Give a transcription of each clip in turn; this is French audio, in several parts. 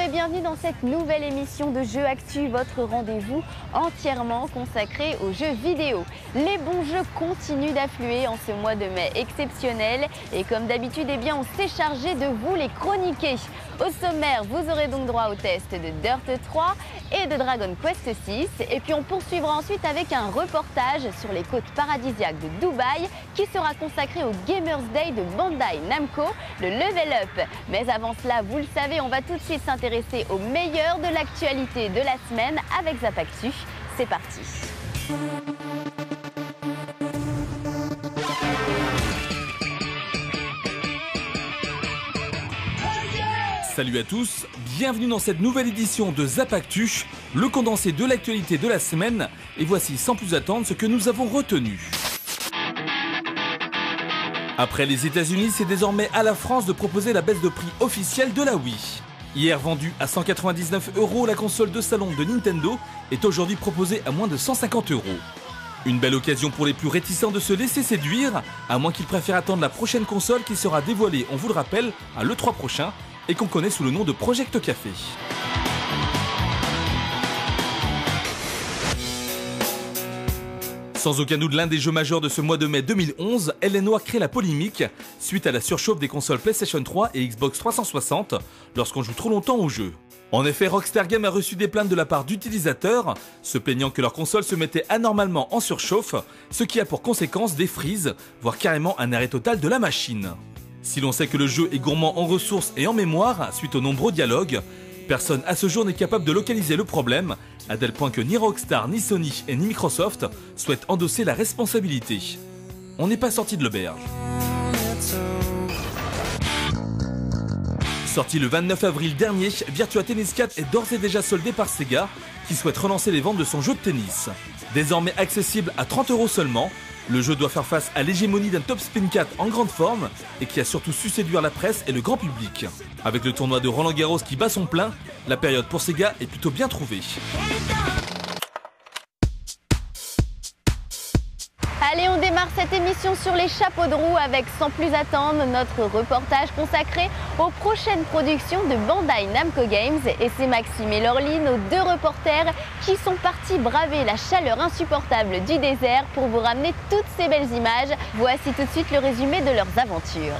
et bienvenue dans cette nouvelle émission de Jeux Actu, votre rendez-vous entièrement consacré aux jeux vidéo. Les bons jeux continuent d'affluer en ce mois de mai exceptionnel et comme d'habitude, on s'est chargé de vous les chroniquer. Au sommaire, vous aurez donc droit au test de Dirt 3 et de Dragon Quest 6 et puis on poursuivra ensuite avec un reportage sur les côtes paradisiaques de Dubaï qui sera consacré au Gamers Day de Bandai Namco, le Level Up. Mais avant cela, vous le savez, on va tout de suite s'intéresser au meilleur de l'actualité de la semaine avec Zap Actu. C'est parti. Salut à tous, bienvenue dans cette nouvelle édition de Zap Actu, le condensé de l'actualité de la semaine. Et voici sans plus attendre ce que nous avons retenu. Après les États-Unis, c'est désormais à la France de proposer la baisse de prix officielle de la Wii. Hier vendue à 199 €, la console de salon de Nintendo est aujourd'hui proposée à moins de 150 €. Une belle occasion pour les plus réticents de se laisser séduire, à moins qu'ils préfèrent attendre la prochaine console qui sera dévoilée, on vous le rappelle, à l'E3 prochain et qu'on connaît sous le nom de Project Café. Sans aucun doute l'un des jeux majeurs de ce mois de mai 2011, L.A. Noire crée la polémique suite à la surchauffe des consoles PlayStation 3 et Xbox 360 lorsqu'on joue trop longtemps au jeu. En effet, Rockstar Games a reçu des plaintes de la part d'utilisateurs, se plaignant que leur console se mettait anormalement en surchauffe, ce qui a pour conséquence des freezes, voire carrément un arrêt total de la machine. Si l'on sait que le jeu est gourmand en ressources et en mémoire, suite aux nombreux dialogues, personne à ce jour n'est capable de localiser le problème, à tel point que ni Rockstar, ni Sony et ni Microsoft souhaitent endosser la responsabilité. On n'est pas sorti de l'auberge. Sorti le 29 avril dernier, Virtua Tennis 4 est d'ores et déjà soldé par Sega, qui souhaite relancer les ventes de son jeu de tennis. Désormais accessible à 30 € seulement, le jeu doit faire face à l'hégémonie d'un Top Spin 4 en grande forme et qui a surtout su séduire la presse et le grand public. Avec le tournoi de Roland Garros qui bat son plein, la période pour Sega est plutôt bien trouvée. Allez, on démarre cette émission sur les chapeaux de roue avec sans plus attendre notre reportage consacré aux prochaines productions de Bandai Namco Games. Et c'est Maxime et Laureline, nos deux reporters, qui sont partis braver la chaleur insupportable du désert pour vous ramener toutes ces belles images. Voici tout de suite le résumé de leurs aventures.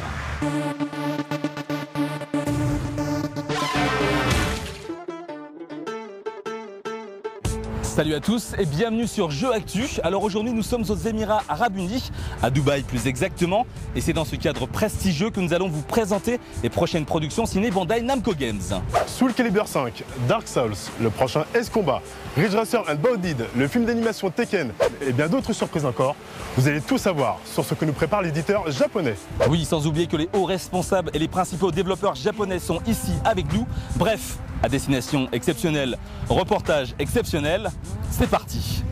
Salut à tous et bienvenue sur Jeux Actu. Alors aujourd'hui nous sommes aux Émirats Arabes Unis, à Dubaï plus exactement, et c'est dans ce cadre prestigieux que nous allons vous présenter les prochaines productions signées Bandai Namco Games. Soul Calibur 5, Dark Souls, le prochain S-Combat, Ridge Racer and Bounded, le film d'animation Tekken et bien d'autres surprises encore. Vous allez tout savoir sur ce que nous prépare l'éditeur japonais. Oui, sans oublier que les hauts responsables et les principaux développeurs japonais sont ici avec nous. Bref, à destination exceptionnelle, reportage exceptionnel, c'est parti.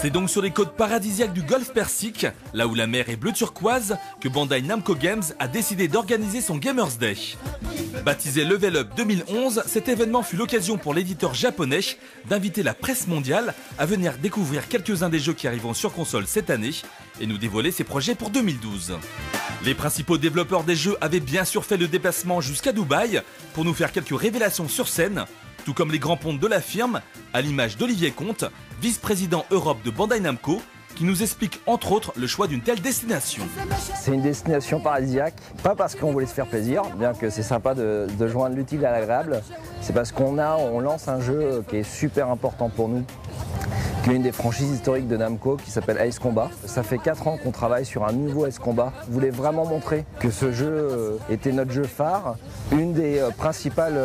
C'est donc sur les côtes paradisiaques du golfe Persique, là où la mer est bleu turquoise, que Bandai Namco Games a décidé d'organiser son Gamers Day. Baptisé Level Up 2011, cet événement fut l'occasion pour l'éditeur japonais d'inviter la presse mondiale à venir découvrir quelques-uns des jeux qui arriveront sur console cette année et nous dévoiler ses projets pour 2012. Les principaux développeurs des jeux avaient bien sûr fait le déplacement jusqu'à Dubaï pour nous faire quelques révélations sur scène, tout comme les grands pontes de la firme, à l'image d'Olivier Comte, vice-président Europe de Bandai Namco, qui nous explique entre autres le choix d'une telle destination. C'est une destination paradisiaque, pas parce qu'on voulait se faire plaisir, bien que c'est sympa de joindre l'utile à l'agréable, c'est parce qu'on lance un jeu qui est super important pour nous, qui est une des franchises historiques de Namco qui s'appelle Ace Combat. Ça fait 4 ans qu'on travaille sur un nouveau Ace Combat. On voulait vraiment montrer que ce jeu était notre jeu phare. Une des principales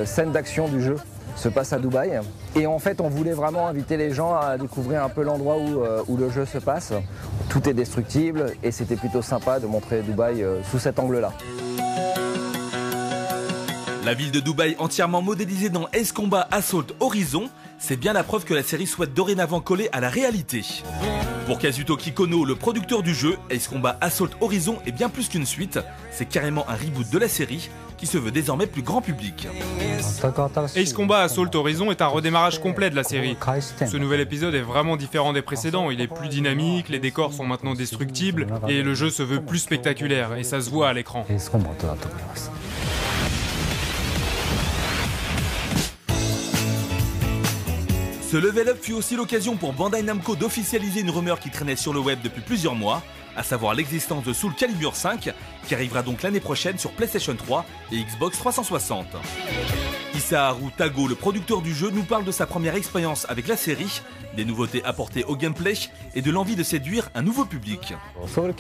scènes d'action du jeu se passe à Dubaï. Et en fait, on voulait vraiment inviter les gens à découvrir un peu l'endroit où le jeu se passe. Tout est destructible et c'était plutôt sympa de montrer Dubaï sous cet angle-là. La ville de Dubaï entièrement modélisée dans Ace Combat Assault Horizon, c'est bien la preuve que la série souhaite dorénavant coller à la réalité. Pour Kazuto Kikono, le producteur du jeu, Ace Combat Assault Horizon est bien plus qu'une suite, c'est carrément un reboot de la série qui se veut désormais plus grand public. Ace Combat Assault Horizon est un redémarrage complet de la série. Ce nouvel épisode est vraiment différent des précédents, il est plus dynamique, les décors sont maintenant destructibles, et le jeu se veut plus spectaculaire, et ça se voit à l'écran. Ce level up fut aussi l'occasion pour Bandai Namco d'officialiser une rumeur qui traînait sur le web depuis plusieurs mois, à savoir l'existence de Soul Calibur 5, qui arrivera donc l'année prochaine sur PlayStation 3 et Xbox 360. Isaharu Tago, le producteur du jeu, nous parle de sa première expérience avec la série, des nouveautés apportées au gameplay et de l'envie de séduire un nouveau public. Soul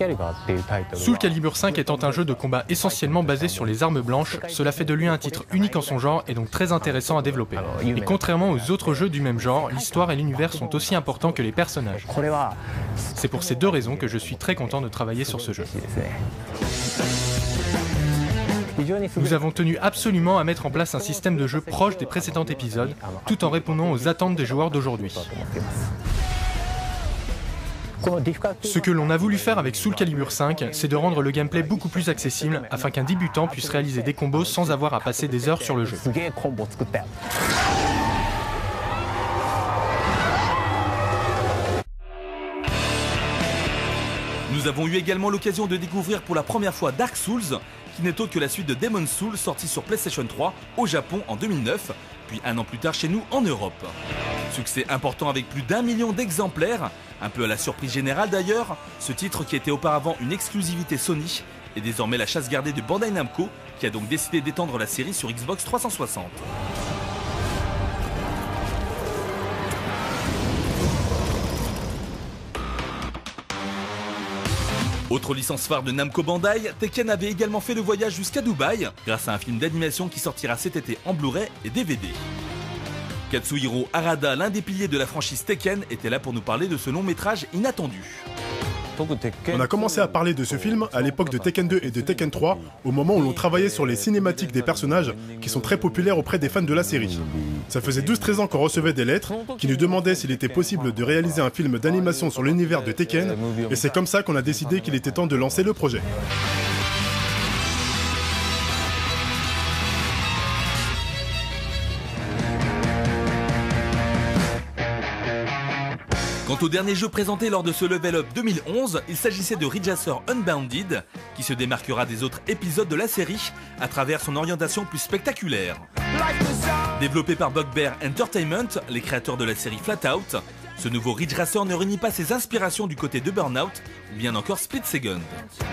Calibur 5 étant un jeu de combat essentiellement basé sur les armes blanches, cela fait de lui un titre unique en son genre et donc très intéressant à développer. Et contrairement aux autres jeux du même genre, l'histoire et l'univers sont aussi importants que les personnages. C'est pour ces deux raisons que je suis très content de travailler sur ce jeu. Nous avons tenu absolument à mettre en place un système de jeu proche des précédents épisodes, tout en répondant aux attentes des joueurs d'aujourd'hui. Ce que l'on a voulu faire avec Soul Calibur 5, c'est de rendre le gameplay beaucoup plus accessible afin qu'un débutant puisse réaliser des combos sans avoir à passer des heures sur le jeu. Nous avons eu également l'occasion de découvrir pour la première fois Dark Souls, qui n'est autre que la suite de Demon's Souls sortie sur PlayStation 3 au Japon en 2009, puis un an plus tard chez nous en Europe. Succès important avec plus d'1 million d'exemplaires, un peu à la surprise générale d'ailleurs, ce titre qui était auparavant une exclusivité Sony est désormais la chasse gardée de Bandai Namco, qui a donc décidé d'étendre la série sur Xbox 360. Autre licence phare de Namco Bandai, Tekken avait également fait le voyage jusqu'à Dubaï grâce à un film d'animation qui sortira cet été en Blu-ray et DVD. Katsuhiro Harada, l'un des piliers de la franchise Tekken, était là pour nous parler de ce long métrage inattendu. On a commencé à parler de ce film à l'époque de Tekken 2 et de Tekken 3, au moment où l'on travaillait sur les cinématiques des personnages qui sont très populaires auprès des fans de la série. Ça faisait 12-13 ans qu'on recevait des lettres qui nous demandaient s'il était possible de réaliser un film d'animation sur l'univers de Tekken, et c'est comme ça qu'on a décidé qu'il était temps de lancer le projet. Quant au dernier jeu présenté lors de ce Level Up 2011, il s'agissait de Ridge Racer Unbounded, qui se démarquera des autres épisodes de la série à travers son orientation plus spectaculaire. Développé par Bugbear Entertainment, les créateurs de la série Flat Out, ce nouveau Ridge Racer ne réunit pas ses inspirations du côté de Burnout ou bien encore Split Second.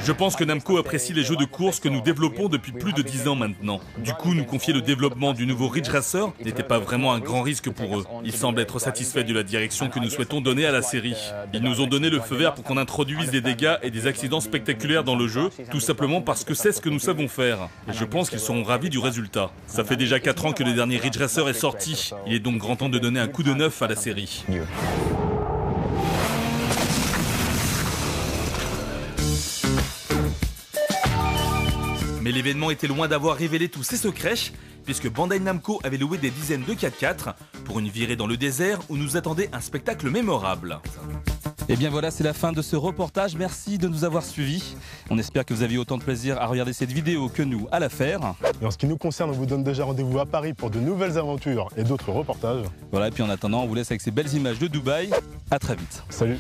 Je pense que Namco apprécie les jeux de course que nous développons depuis plus de 10 ans maintenant. Du coup, nous confier le développement du nouveau Ridge Racer n'était pas vraiment un grand risque pour eux. Ils semblent être satisfaits de la direction que nous souhaitons donner à la série. Ils nous ont donné le feu vert pour qu'on introduise des dégâts et des accidents spectaculaires dans le jeu, tout simplement parce que c'est ce que nous savons faire. Et je pense qu'ils seront ravis du résultat. Ça fait déjà 4 ans que le dernier Ridge Racer est sorti. Il est donc grand temps de donner un coup de neuf à la série. Mais l'événement était loin d'avoir révélé tous ses secrets, puisque Bandai Namco avait loué des dizaines de 4x4 pour une virée dans le désert où nous attendait un spectacle mémorable. Et bien voilà, c'est la fin de ce reportage. Merci de nous avoir suivis. On espère que vous avez autant de plaisir à regarder cette vidéo que nous à la faire. Et en ce qui nous concerne, on vous donne déjà rendez-vous à Paris pour de nouvelles aventures et d'autres reportages. Voilà, et puis en attendant, on vous laisse avec ces belles images de Dubaï. À très vite. Salut.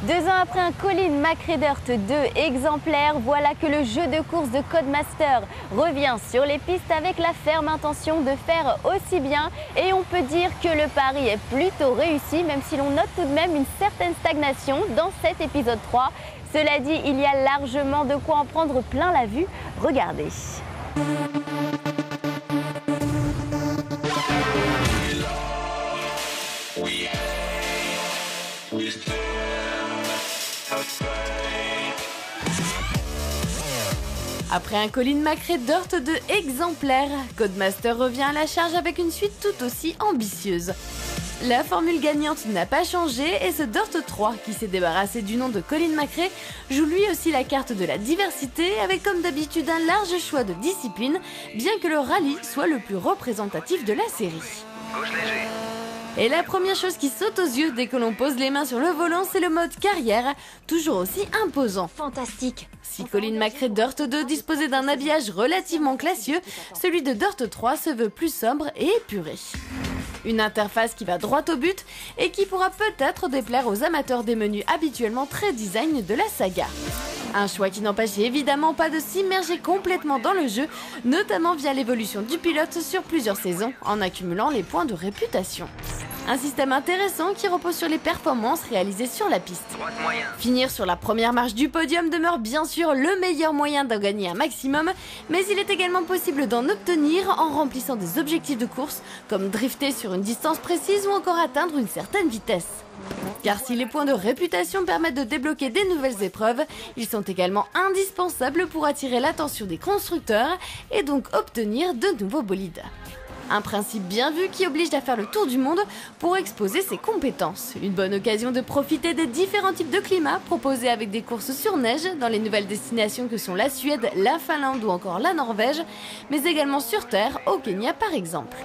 Deux ans après un Colin McRae Dirt 2 exemplaire, voilà que le jeu de course de Codemaster revient sur les pistes avec la ferme intention de faire aussi bien. Et on peut dire que le pari est plutôt réussi, même si l'on note tout de même une certaine stagnation dans cet épisode 3. Cela dit, il y a largement de quoi en prendre plein la vue. Regardez. Après un Colin McRae Dirt 2 exemplaire, Codemaster revient à la charge avec une suite tout aussi ambitieuse. la formule gagnante n'a pas changé et ce Dirt 3, qui s'est débarrassé du nom de Colin McRae, joue lui aussi la carte de la diversité avec comme d'habitude un large choix de disciplines, bien que le rallye soit le plus représentatif de la série. Gauche léger. Et la première chose qui saute aux yeux dès que l'on pose les mains sur le volant, c'est le mode carrière, toujours aussi imposant. Fantastique. Si Colin McRae Dirt 2 disposait d'un habillage relativement classieux, celui de Dirt 3 se veut plus sobre et épuré. Une interface qui va droit au but et qui pourra peut-être déplaire aux amateurs des menus habituellement très design de la saga. Un choix qui n'empêche évidemment pas de s'immerger complètement dans le jeu, notamment via l'évolution du pilote sur plusieurs saisons, en accumulant les points de réputation. Un système intéressant qui repose sur les performances réalisées sur la piste. Finir sur la première marche du podium demeure bien sûr le meilleur moyen d'en gagner un maximum, mais il est également possible d'en obtenir en remplissant des objectifs de course, comme drifter sur une distance précise ou encore atteindre une certaine vitesse. Car si les points de réputation permettent de débloquer des nouvelles épreuves, ils sont également indispensables pour attirer l'attention des constructeurs et donc obtenir de nouveaux bolides. Un principe bien vu qui oblige à faire le tour du monde pour exposer ses compétences. Une bonne occasion de profiter des différents types de climats proposés avec des courses sur neige dans les nouvelles destinations que sont la Suède, la Finlande ou encore la Norvège, mais également sur terre, au Kenya par exemple.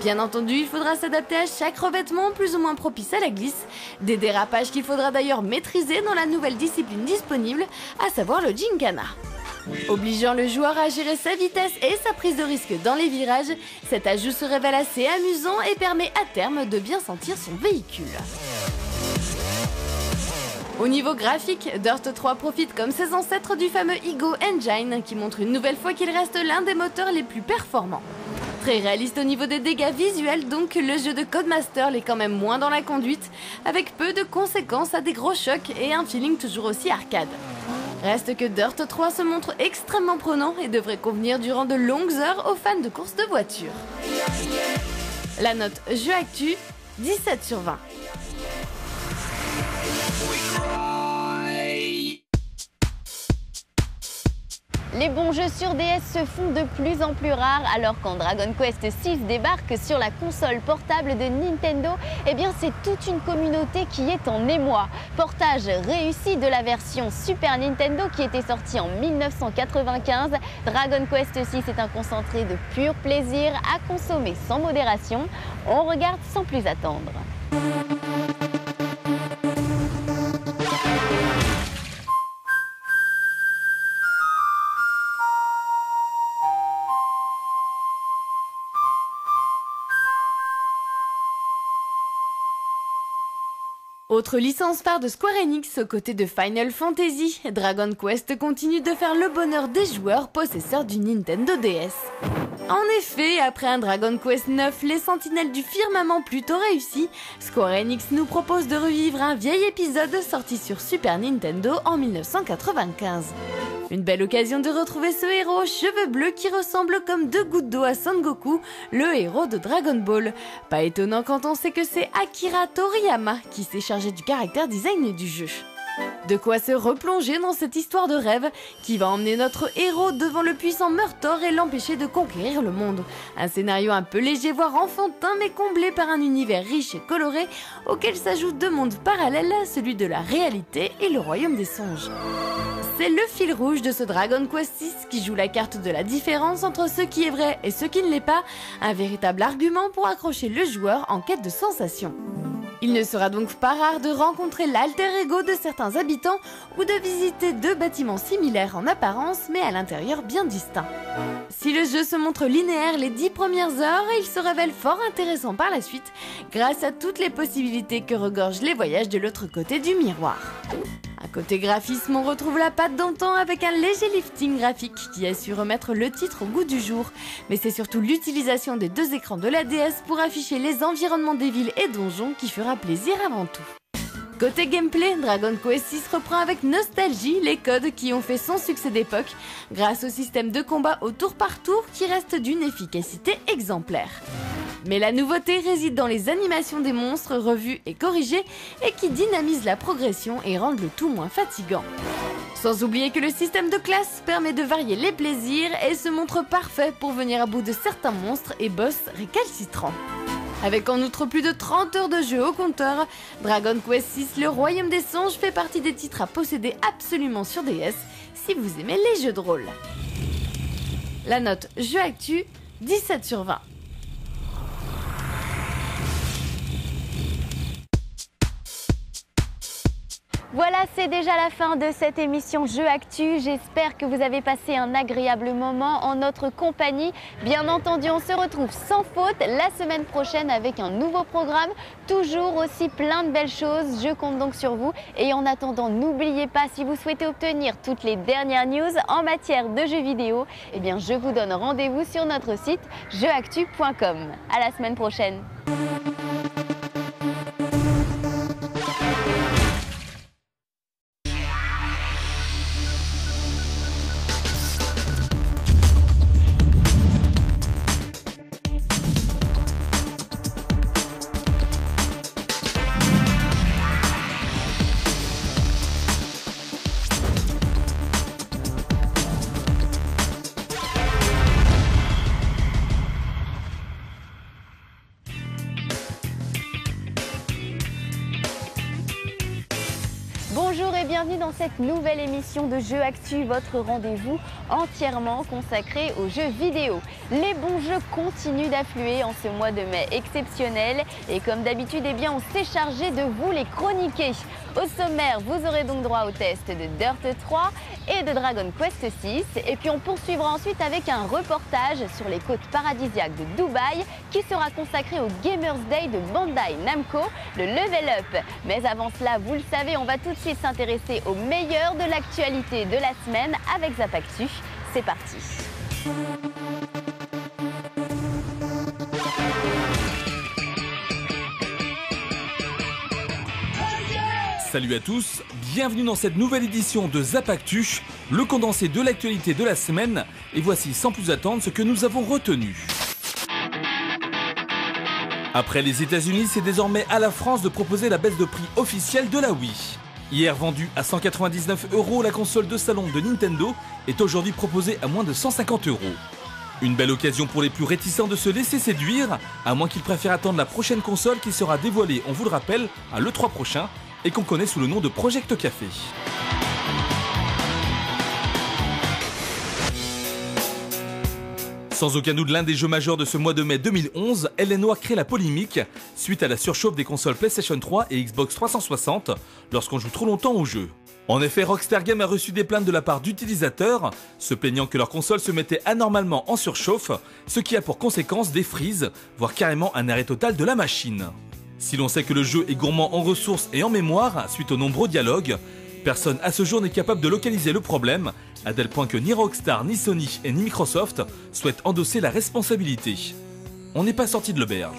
Bien entendu, il faudra s'adapter à chaque revêtement plus ou moins propice à la glisse, des dérapages qu'il faudra d'ailleurs maîtriser dans la nouvelle discipline disponible, à savoir le Gincana. Obligeant le joueur à gérer sa vitesse et sa prise de risque dans les virages, cet ajout se révèle assez amusant et permet à terme de bien sentir son véhicule. Au niveau graphique, Dirt 3 profite comme ses ancêtres du fameux Ego Engine qui montre une nouvelle fois qu'il reste l'un des moteurs les plus performants. Très réaliste au niveau des dégâts visuels, donc le jeu de Codemaster l'est quand même moins dans la conduite, avec peu de conséquences à des gros chocs et un feeling toujours aussi arcade. Reste que Dirt 3 se montre extrêmement prenant et devrait convenir durant de longues heures aux fans de courses de voitures. La note Jeu Actu, 17 sur 20. Les bons jeux sur DS se font de plus en plus rares, alors quand Dragon Quest VI débarque sur la console portable de Nintendo, eh bien c'est toute une communauté qui est en émoi. Portage réussi de la version Super Nintendo qui était sortie en 1995, Dragon Quest VI est un concentré de pur plaisir à consommer sans modération. On regarde sans plus attendre. Autre licence phare de Square Enix aux côtés de Final Fantasy, Dragon Quest continue de faire le bonheur des joueurs possesseurs du Nintendo DS. En effet, après un Dragon Quest 9, les sentinelles du firmament plutôt réussi, Square Enix nous propose de revivre un vieil épisode sorti sur Super Nintendo en 1995. Une belle occasion de retrouver ce héros aux cheveux bleus qui ressemble comme deux gouttes d'eau à Son Goku, le héros de Dragon Ball. Pas étonnant quand on sait que c'est Akira Toriyama qui s'est chargé du caractère design du jeu. De quoi se replonger dans cette histoire de rêve qui va emmener notre héros devant le puissant Murtor et l'empêcher de conquérir le monde. Un scénario un peu léger voire enfantin mais comblé par un univers riche et coloré auquel s'ajoutent deux mondes parallèles, celui de la réalité et le royaume des songes. C'est le fil rouge de ce Dragon Quest VI qui joue la carte de la différence entre ce qui est vrai et ce qui ne l'est pas, un véritable argument pour accrocher le joueur en quête de sensations. Il ne sera donc pas rare de rencontrer l'alter ego de certains habitants ou de visiter deux bâtiments similaires en apparence mais à l'intérieur bien distincts. Si le jeu se montre linéaire les 10 premières heures, il se révèle fort intéressant par la suite grâce à toutes les possibilités que regorgent les voyages de l'autre côté du miroir. À côté graphisme, on retrouve la patte d'antan avec un léger lifting graphique qui a su remettre le titre au goût du jour. Mais c'est surtout l'utilisation des deux écrans de la DS pour afficher les environnements des villes et donjons qui fera plaisir avant tout. Côté gameplay, Dragon Quest VI reprend avec nostalgie les codes qui ont fait son succès d'époque grâce au système de combat au tour par tour qui reste d'une efficacité exemplaire. Mais la nouveauté réside dans les animations des monstres revues et corrigées et qui dynamisent la progression et rendent le tout moins fatigant. Sans oublier que le système de classe permet de varier les plaisirs et se montre parfait pour venir à bout de certains monstres et boss récalcitrants. Avec en outre plus de 30 heures de jeu au compteur, Dragon Quest VI, le Royaume des Songes fait partie des titres à posséder absolument sur DS si vous aimez les jeux de rôle. La note Jeux Actu, 17 sur 20. Voilà, c'est déjà la fin de cette émission Jeux Actu. J'espère que vous avez passé un agréable moment en notre compagnie. Bien entendu, on se retrouve sans faute la semaine prochaine avec un nouveau programme, toujours aussi plein de belles choses. Je compte donc sur vous. Et en attendant, n'oubliez pas, si vous souhaitez obtenir toutes les dernières news en matière de jeux vidéo, eh bien, je vous donne rendez-vous sur notre site jeuxactu.com. À la semaine prochaine. Bonjour et bienvenue dans cette nouvelle émission de Jeux Actu, votre rendez-vous entièrement consacré aux jeux vidéo. Les bons jeux continuent d'affluer en ce mois de mai exceptionnel et comme d'habitude, eh bien, on s'est chargé de vous les chroniquer. Au sommaire, vous aurez donc droit au test de Dirt 3 et de Dragon Quest 6 et puis on poursuivra ensuite avec un reportage sur les côtes paradisiaques de Dubaï qui sera consacré au Gamers Day de Bandai Namco, le Level Up. Mais avant cela, vous le savez, on va tout de suite s'intéresser au meilleur de l'actualité de la semaine avec Zapactu. C'est parti. Salut à tous, bienvenue dans cette nouvelle édition de Zapactu, le condensé de l'actualité de la semaine. Et voici sans plus attendre ce que nous avons retenu. Après les États-Unis, c'est désormais à la France de proposer la baisse de prix officielle de la Wii. Hier vendue à 199 €, la console de salon de Nintendo est aujourd'hui proposée à moins de 150 €. Une belle occasion pour les plus réticents de se laisser séduire, à moins qu'ils préfèrent attendre la prochaine console qui sera dévoilée, on vous le rappelle, à l'E3 prochain et qu'on connaît sous le nom de Project Café. Sans aucun doute l'un des jeux majeurs de ce mois de mai 2011, L.A. crée la polémique suite à la surchauffe des consoles PlayStation 3 et Xbox 360 lorsqu'on joue trop longtemps au jeu. En effet, Rockstar Games a reçu des plaintes de la part d'utilisateurs, se plaignant que leur console se mettait anormalement en surchauffe, ce qui a pour conséquence des freezes, voire carrément un arrêt total de la machine. Si l'on sait que le jeu est gourmand en ressources et en mémoire, suite aux nombreux dialogues, personne à ce jour n'est capable de localiser le problème, à tel point que ni Rockstar, ni Sony et ni Microsoft souhaitent endosser la responsabilité. On n'est pas sorti de l'auberge.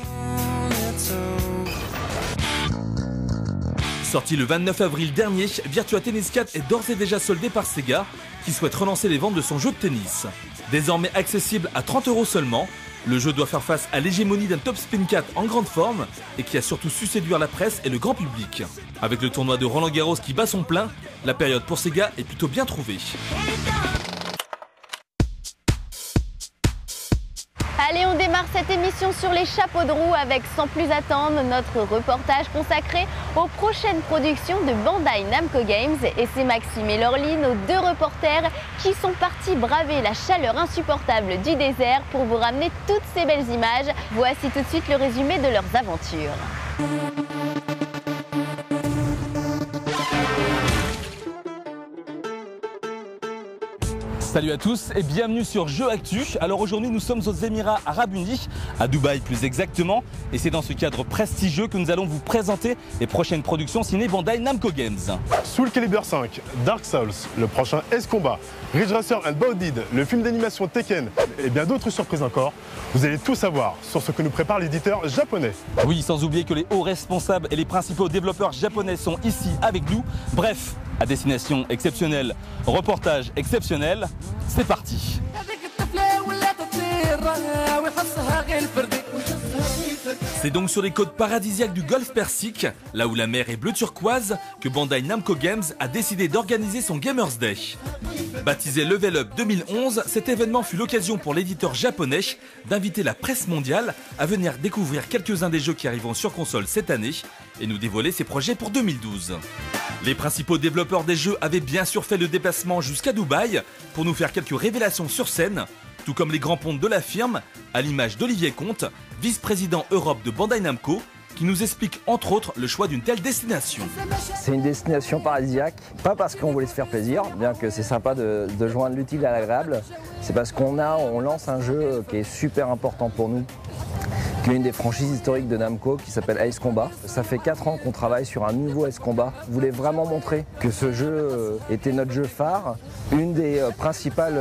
Sorti le 29 avril dernier, Virtua Tennis 4 est d'ores et déjà soldé par Sega, qui souhaite relancer les ventes de son jeu de tennis. Désormais accessible à 30 € seulement, le jeu doit faire face à l'hégémonie d'un Top Spin 4 en grande forme et qui a surtout su séduire la presse et le grand public. Avec le tournoi de Roland Garros qui bat son plein, la période pour Sega est plutôt bien trouvée. Allez, on démarre cette émission sur les chapeaux de roue avec sans plus attendre notre reportage consacré aux prochaines productions de Bandai Namco Games. Et c'est Maxime et Laureline, nos deux reporters, qui sont partis braver la chaleur insupportable du désert pour vous ramener toutes ces belles images. Voici tout de suite le résumé de leurs aventures. Salut à tous et bienvenue sur Jeux Actu. Alors aujourd'hui nous sommes aux Émirats Arabes Unis, à Dubaï plus exactement, et c'est dans ce cadre prestigieux que nous allons vous présenter les prochaines productions signées Bandai Namco Games. Soul Calibur 5, Dark Souls, le prochain S-Combat, Ridge Racer and Bounded, le film d'animation Tekken et bien d'autres surprises encore. Vous allez tout savoir sur ce que nous prépare l'éditeur japonais. Oui, sans oublier que les hauts responsables et les principaux développeurs japonais sont ici avec nous. Bref, à destination exceptionnelle, reportage exceptionnel, c'est parti. C'est donc sur les côtes paradisiaques du golfe Persique, là où la mer est bleu turquoise, que Bandai Namco Games a décidé d'organiser son Gamers Day. Baptisé Level Up 2011, cet événement fut l'occasion pour l'éditeur japonais d'inviter la presse mondiale à venir découvrir quelques-uns des jeux qui arriveront sur console cette année et nous dévoiler ses projets pour 2012. Les principaux développeurs des jeux avaient bien sûr fait le déplacement jusqu'à Dubaï pour nous faire quelques révélations sur scène, tout comme les grands pontes de la firme, à l'image d'Olivier Comte, vice-président Europe de Bandai Namco, qui nous explique entre autres le choix d'une telle destination. C'est une destination paradisiaque, pas parce qu'on voulait se faire plaisir, bien que c'est sympa de joindre l'utile à l'agréable, c'est parce qu'on lance un jeu qui est super important pour nous, qui est une des franchises historiques de Namco qui s'appelle Ace Combat. Ça fait 4 ans qu'on travaille sur un nouveau Ace Combat. On voulait vraiment montrer que ce jeu était notre jeu phare, une des principales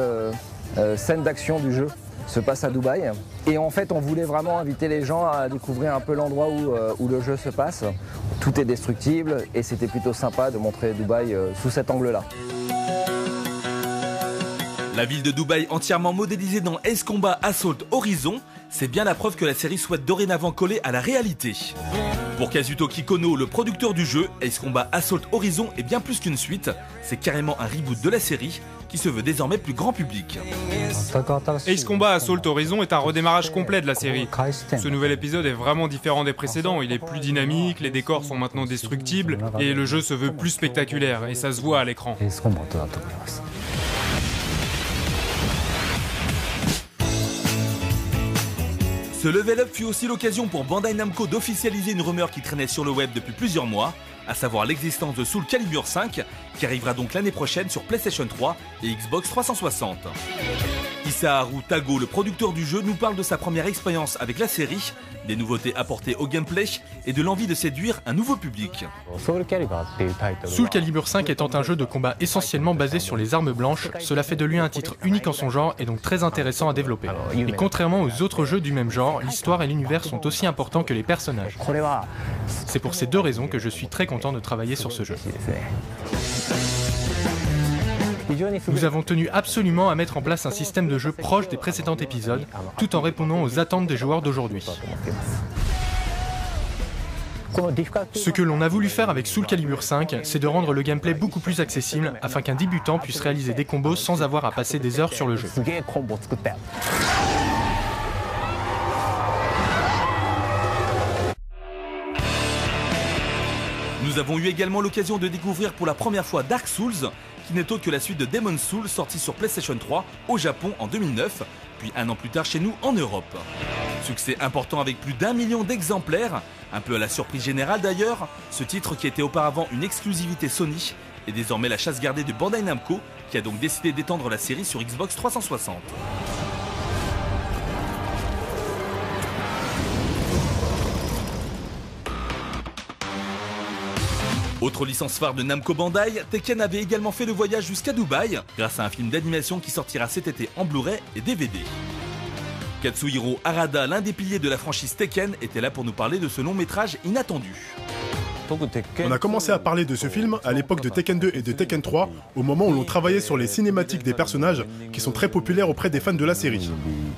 scènes d'action du jeu se passe à Dubaï. Et en fait, on voulait vraiment inviter les gens à découvrir un peu l'endroit où le jeu se passe. Tout est destructible et c'était plutôt sympa de montrer Dubaï sous cet angle-là. La ville de Dubaï entièrement modélisée dans Ace Combat Assault Horizon, c'est bien la preuve que la série souhaite dorénavant coller à la réalité. Pour Kazuto Kikono, le producteur du jeu, Ace Combat Assault Horizon est bien plus qu'une suite, c'est carrément un reboot de la série qui se veut désormais plus grand public. Ace Combat Assault Horizon est un redémarrage complet de la série. Ce nouvel épisode est vraiment différent des précédents, il est plus dynamique, les décors sont maintenant destructibles et le jeu se veut plus spectaculaire et ça se voit à l'écran. Ce level up fut aussi l'occasion pour Bandai Namco d'officialiser une rumeur qui traînait sur le web depuis plusieurs mois, à savoir l'existence de Soul Calibur 5, qui arrivera donc l'année prochaine sur PlayStation 3 et Xbox 360. Isaharu Tago, le producteur du jeu, nous parle de sa première expérience avec la série, des nouveautés apportées au gameplay et de l'envie de séduire un nouveau public. Soul Calibur 5 étant un jeu de combat essentiellement basé sur les armes blanches, cela fait de lui un titre unique en son genre et donc très intéressant à développer. Et contrairement aux autres jeux du même genre, l'histoire et l'univers sont aussi importants que les personnages. C'est pour ces deux raisons que je suis très content de travailler sur ce jeu. Nous avons tenu absolument à mettre en place un système de jeu proche des précédents épisodes, tout en répondant aux attentes des joueurs d'aujourd'hui. Ce que l'on a voulu faire avec Soul Calibur 5, c'est de rendre le gameplay beaucoup plus accessible afin qu'un débutant puisse réaliser des combos sans avoir à passer des heures sur le jeu. Nous avons eu également l'occasion de découvrir pour la première fois Dark Souls, qui n'est autre que la suite de Demon's Souls sortie sur PlayStation 3 au Japon en 2009, puis un an plus tard chez nous en Europe. Succès important avec plus d'1 million d'exemplaires, un peu à la surprise générale d'ailleurs, ce titre qui était auparavant une exclusivité Sony est désormais la chasse gardée de Bandai Namco, qui a donc décidé d'étendre la série sur Xbox 360. Autre licence phare de Namco Bandai, Tekken avait également fait le voyage jusqu'à Dubaï grâce à un film d'animation qui sortira cet été en Blu-ray et DVD. Katsuhiro Harada, l'un des piliers de la franchise Tekken, était là pour nous parler de ce long métrage inattendu. On a commencé à parler de ce film à l'époque de Tekken 2 et de Tekken 3, au moment où l'on travaillait sur les cinématiques des personnages qui sont très populaires auprès des fans de la série.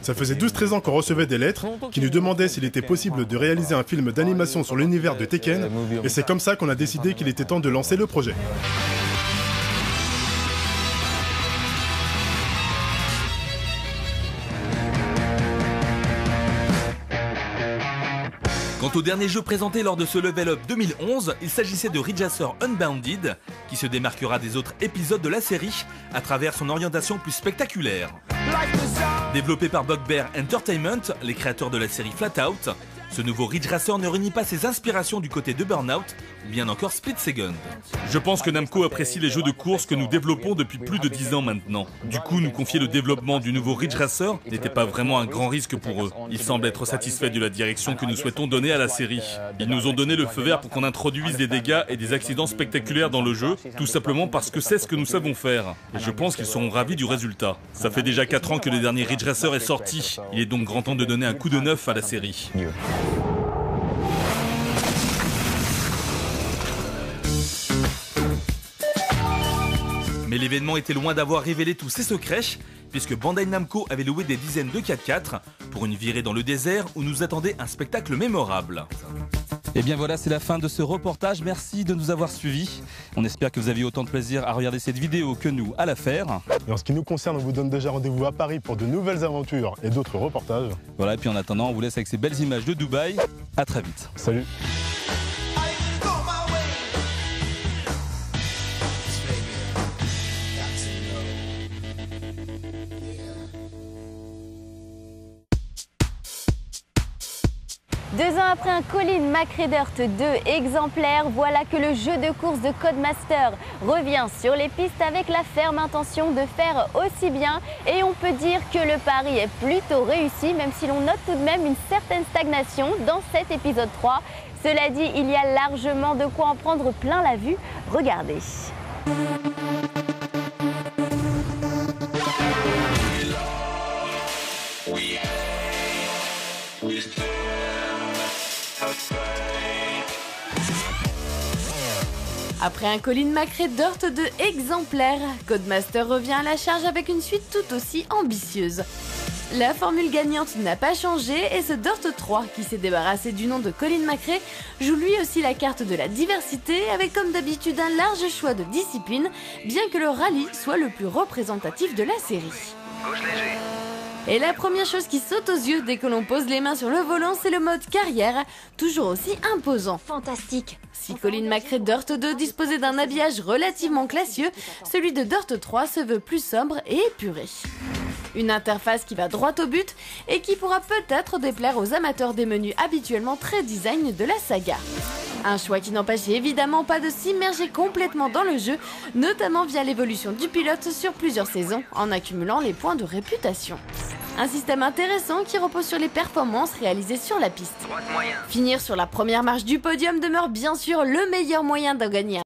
Ça faisait 12-13 ans qu'on recevait des lettres qui nous demandaient s'il était possible de réaliser un film d'animation sur l'univers de Tekken, et c'est comme ça qu'on a décidé qu'il était temps de lancer le projet. Quant au dernier jeu présenté lors de ce Level Up 2011, il s'agissait de Ridge Racer Unbounded, qui se démarquera des autres épisodes de la série à travers son orientation plus spectaculaire. Développé par Bugbear Entertainment, les créateurs de la série Flat Out, ce nouveau Ridge Racer ne réunit pas ses inspirations du côté de Burnout ou bien encore Split Second. Je pense que Namco apprécie les jeux de course que nous développons depuis plus de 10 ans maintenant. Du coup, nous confier le développement du nouveau Ridge Racer n'était pas vraiment un grand risque pour eux. Ils semblent être satisfaits de la direction que nous souhaitons donner à la série. Ils nous ont donné le feu vert pour qu'on introduise des dégâts et des accidents spectaculaires dans le jeu, tout simplement parce que c'est ce que nous savons faire. Et je pense qu'ils seront ravis du résultat. Ça fait déjà 4 ans que le dernier Ridge Racer est sorti. Il est donc grand temps de donner un coup de neuf à la série. Mais l'événement était loin d'avoir révélé tous ses secrets, puisque Bandai Namco avait loué des dizaines de 4x4 pour une virée dans le désert où nous attendait un spectacle mémorable. Et bien voilà, c'est la fin de ce reportage. Merci de nous avoir suivis. On espère que vous avez eu autant de plaisir à regarder cette vidéo que nous à la faire. Et en ce qui nous concerne, on vous donne déjà rendez-vous à Paris pour de nouvelles aventures et d'autres reportages. Voilà, et puis en attendant, on vous laisse avec ces belles images de Dubaï. À très vite. Salut. Deux ans après un Colin McRae Dirt 2 exemplaire, voilà que le jeu de course de Codemaster revient sur les pistes avec la ferme intention de faire aussi bien. Et on peut dire que le pari est plutôt réussi, même si l'on note tout de même une certaine stagnation dans cet épisode 3. Cela dit, il y a largement de quoi en prendre plein la vue. Regardez. Après un Colin McRae Dirt 2 exemplaire, Codemaster revient à la charge avec une suite tout aussi ambitieuse. La formule gagnante n'a pas changé et ce Dirt 3, qui s'est débarrassé du nom de Colin McRae, joue lui aussi la carte de la diversité avec comme d'habitude un large choix de disciplines, bien que le rallye soit le plus représentatif de la série. Gauche léger. Et la première chose qui saute aux yeux dès que l'on pose les mains sur le volant, c'est le mode carrière, toujours aussi imposant. Fantastique. Si Colin McRae Dirt 2 disposait d'un habillage relativement classieux, celui de Dirt 3 se veut plus sobre et épuré. Une interface qui va droit au but et qui pourra peut-être déplaire aux amateurs des menus habituellement très design de la saga. Un choix qui n'empêche évidemment pas de s'immerger complètement dans le jeu, notamment via l'évolution du pilote sur plusieurs saisons, en accumulant les points de réputation. Un système intéressant qui repose sur les performances réalisées sur la piste. Finir sur la première marche du podium demeure bien sûr le meilleur moyen d'en gagner